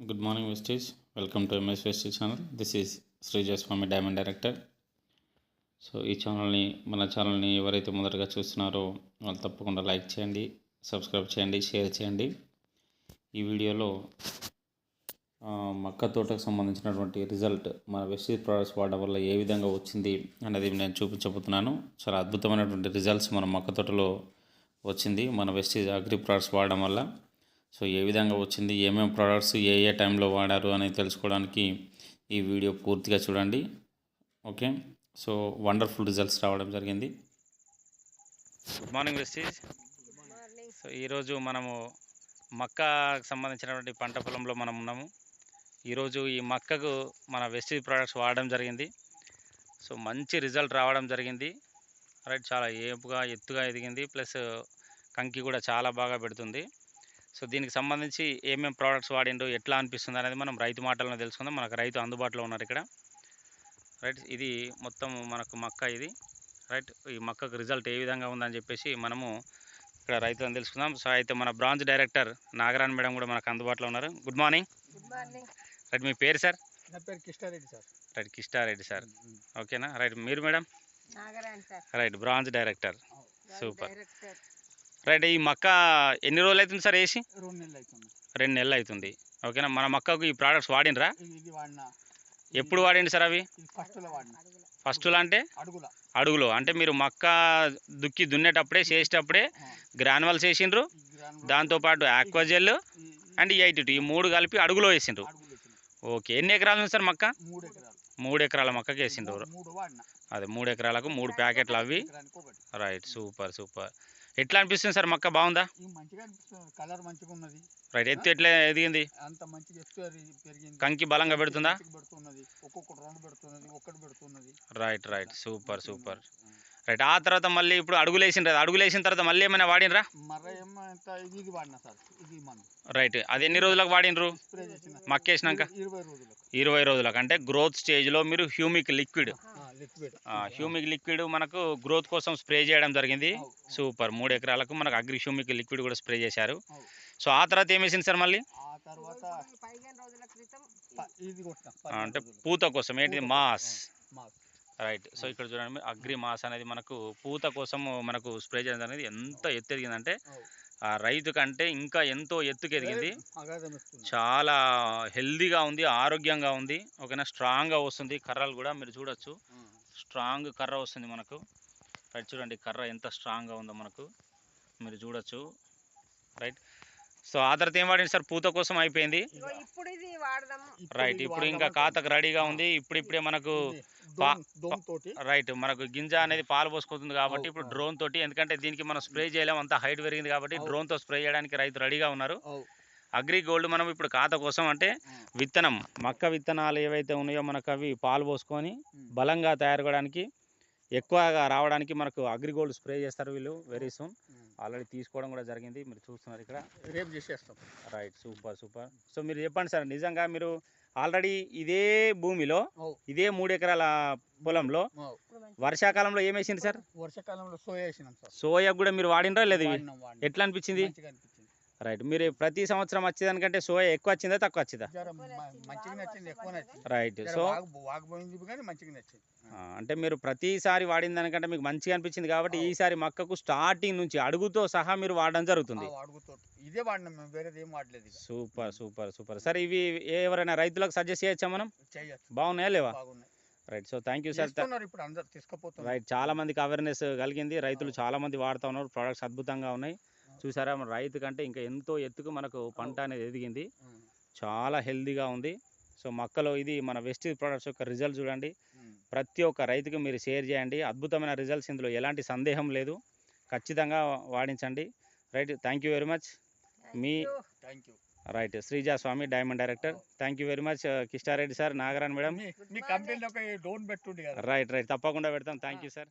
Good morning, Vestige. Welcome to MS Vestige channel. This is Srijay Swami, Diamond Director. So ఈ మన ఛానల్ని ఎవరైతే మొదటగా చూస్తున్నారో వాళ్ళు తప్పకుండా లైక్ చేయండి, సబ్స్క్రైబ్ చేయండి, షేర్ చేయండి. ఈ వీడియోలో మక్క తోటకు సంబంధించినటువంటి రిజల్ట్ మన వెస్టీజ్ ప్రోడక్ట్స్ వాడడం వల్ల ఏ విధంగా వచ్చింది అనేది నేను చూపించబోతున్నాను. చాలా అద్భుతమైనటువంటి రిజల్ట్స్ మన మక్క తోటలో వచ్చింది మన వెస్టీజ్ అగ్రి ప్రోడక్ట్స్ వాడడం వల్ల. సో ఏ విధంగా వచ్చింది, ఏమేమి ప్రోడక్ట్స్ ఏ టైంలో వాడారు అనేది తెలుసుకోవడానికి ఈ వీడియో పూర్తిగా చూడండి. ఓకే, సో వండర్ఫుల్ రిజల్ట్స్ రావడం జరిగింది. Good morning Vestige. సో ఈరోజు మనము మక్కకు సంబంధించినటువంటి పంట పొలంలో మనం ఉన్నాము. ఈరోజు ఈ మక్కకు మన వెస్టీజ్ ప్రోడక్ట్స్ వాడడం జరిగింది. సో మంచి రిజల్ట్ రావడం జరిగింది. రైట్, చాలా ఏపుగా ఎత్తుగా ఎదిగింది, ప్లస్ కంకి కూడా చాలా బాగా పెడుతుంది. సో దీనికి సంబంధించి ఏమేమి ప్రోడక్ట్స్ వాడిండ్రు, ఎట్లా అనిపిస్తుంది అనేది మనం రైతు మాటలను తెలుసుకుందాం. మనకు రైతు అందుబాటులో ఉన్నారు ఇక్కడ. రైట్, ఇది మొత్తం మనకు మక్క ఇది. రైట్, ఈ మక్కకు రిజల్ట్ ఏ విధంగా ఉందని చెప్పేసి మనము ఇక్కడ రైతులను తెలుసుకుందాం. సో అయితే మన బ్రాంచ్ డైరెక్టర్ నాగరాణ్ మేడం కూడా మనకు అందుబాటులో ఉన్నారు. Good morning. రైట్, మీ పేరు సార్? నా పేరు Kishtareddy sir. Right, Kishtareddy sir. ఓకేనా. రైట్, మీరు madam? Nagarani sir. Right, branch director. Super. Right, ఈ మక్క ఎన్ని రోజులు అవుతుంది సార్ వేసి? 2 నెలలు అవుతుంది. 2 నెలలు అవుతుంది. ఓకేనా. మన మక్కకు ఈ ప్రోడక్ట్స్ వాడినరా? ఇది వాడినా. ఎప్పుడు వాడింది సార్ అవి? ఫస్ట్లో వాడినా. ఫస్ట్లో అంటే అడుగులో అంటే మీరు మక్క దున్నేటప్పుడే చేసేటప్పుడే గ్రానువల్స్ వేసిండ్రు, దాంతోపాటు ఆక్వాజెల్ అండ్ ఈ 3 కలిపి అడుగులో వేసిండ్రు. ఓకే, ఎన్ని ఎకరాలు ఉంది సార్ మక్క? 3 ఎకరాల మక్కకి వేసిండ్రు. అదే 3 ఎకరాలకు 3 ప్యాకెట్లు అవి. Right, super super. ఎట్లా అనిపిస్తుంది సార్ మక్క? బాగుందా? కలర్ మంచిగా ఉన్నది. రైట్, ఎత్తు ఎట్లా ఎదిగింది? అంత మంచిగా ఎత్తు పెరిగింది. కంకి బలంగా పెడుతుందా? ఒక్కొక్కటి 2 పెడుతున్నది, 1 పెడుతున్నది. Right right, super super. Right, ఆ తర్వాత మళ్ళీ ఇప్పుడు అడుగులు వేసిన తర్వాత మళ్ళీ ఏమైనా వాడినరా? ఇది వాడినా సార్. ఇది రైట్, అది ఎన్ని రోజులకు వాడినరు? మక్క వేసినాక 20 రోజులకు. అంటే గ్రోత్ స్టేజ్లో మీరు హ్యూమిక్ లిక్విడ్ మనకు గ్రోత్ కోసం స్ప్రే చేయడం జరిగింది. సూపర్. 3 ఎకరాలకు మనకు అగ్రి హ్యూమిక్ లిక్విడ్ కూడా స్ప్రే చేశారు. సో ఆ తర్వాత ఏం వేసింది సార్ మళ్ళీ? అంటే పూత కోసం ఏంటిది? మాస్. రైట్, సో ఇక్కడ చూడండి, అగ్రి మాస్ అనేది మనకు పూత కోసం మనకు స్ప్రే చేయడం అనేది ఎంత ఎత్తు ఎదిగిందంటే ఆ రైతు కంటే ఇంకా ఎంతో ఎత్తుకు ఎదిగింది. చాలా హెల్దీగా ఉంది, ఆరోగ్యంగా ఉంది. ఓకేనా. స్ట్రాంగ్గా వస్తుంది. కర్రలు కూడా మీరు చూడొచ్చు, స్ట్రాంగ్ కర్ర వస్తుంది మనకు. రైట్, చూడండి కర్ర ఎంత స్ట్రాంగ్గా ఉందో మనకు మీరు చూడొచ్చు. రైట్, సో ఆ తర్వాత ఏం వాడింది సార్? పూత కోసం అయిపోయింది. రైట్, ఇప్పుడు ఇంకా కాతకు రెడీగా ఉంది. ఇప్పుడిప్పుడే మనకు రైట్, మనకు గింజ అనేది పాలు పోసుకుంటుంది కాబట్టి ఇప్పుడు డ్రోన్ తోటి, ఎందుకంటే దీనికి మనం స్ప్రే చేయలేము, అంత హైట్ పెరిగింది కాబట్టి డ్రోన్తో స్ప్రే చేయడానికి రైతు రెడీగా ఉన్నారు. అగ్రి గోల్డ్ మనం ఇప్పుడు కాత కోసం అంటే విత్తనం, మక్క విత్తనాలు ఏవైతే ఉన్నాయో మనకు అవి పాలు పోసుకొని బలంగా తయారు కావడానికి, ఎక్కువగా రావడానికి మనకు అగ్రి గోల్డ్ స్ప్రే చేస్తారు వీళ్ళు వెరీ సూన్. ఆల్రెడీ తీసుకోవడం కూడా జరిగింది, మీరు చూస్తున్నారు ఇక్కడ. రేపు చేసేస్తాం. Right, super super. సో మీరు చెప్పండి సార్, నిజంగా మీరు ఆల్రెడీ ఇదే భూమిలో ఇదే 3 ఎకరాల పొలంలో వర్షాకాలంలో ఏం వేసింది సార్? వర్షాకాలంలో సోయా వేసినాం సార్. సోయా కూడా మీరు వాడినరా లేదు? ఎట్లా అనిపించింది? రైట్, మీరు ప్రతి సంవత్సరం వచ్చేదానికంటే సోయా ఎక్కువ వచ్చిందా తక్కువ వచ్చిందా? రైట్, సో అంటే మీరు ప్రతిసారి వాడిన దానికంటే మీకు మంచిగా అనిపించింది కాబట్టి ఈసారి మక్కకు స్టార్టింగ్ నుంచి అడుగుతో సహా మీరు వాడడం జరుగుతుంది. Super super super sir. ఇవి ఎవరైనా రైతులకు సజెస్ట్ చేయొచ్చా మనం? బాగున్నాయా లేవా? Right, so thank you sir. Right, చాలా మందికి అవేర్నెస్ కలిగింది, రైతులు చాలా మంది వాడుతూ ఉన్నారు. ప్రోడక్ట్స్ అద్భుతంగా ఉన్నాయి. చూసారా, మన రైతు కంటే ఇంకా ఎంతో ఎత్తుకు మనకు పంట అనేది ఎదిగింది, చాలా హెల్దీగా ఉంది. సో మక్కలో ఇది మన వెస్టీజ్ ప్రోడక్ట్స్ యొక్క రిజల్ట్ చూడండి. ప్రతి ఒక్క రైతుకి మీరు షేర్ చేయండి. అద్భుతమైన రిజల్ట్స్, ఇందులో ఎలాంటి సందేహం లేదు. ఖచ్చితంగా వాడించండి. Right, thank you very much. మీ right, Sreeja Swamy, diamond director. Thank you very much Kishtareddy sir, Nagarani madam. Right right, తప్పకుండా పెడతాం. Thank you sir.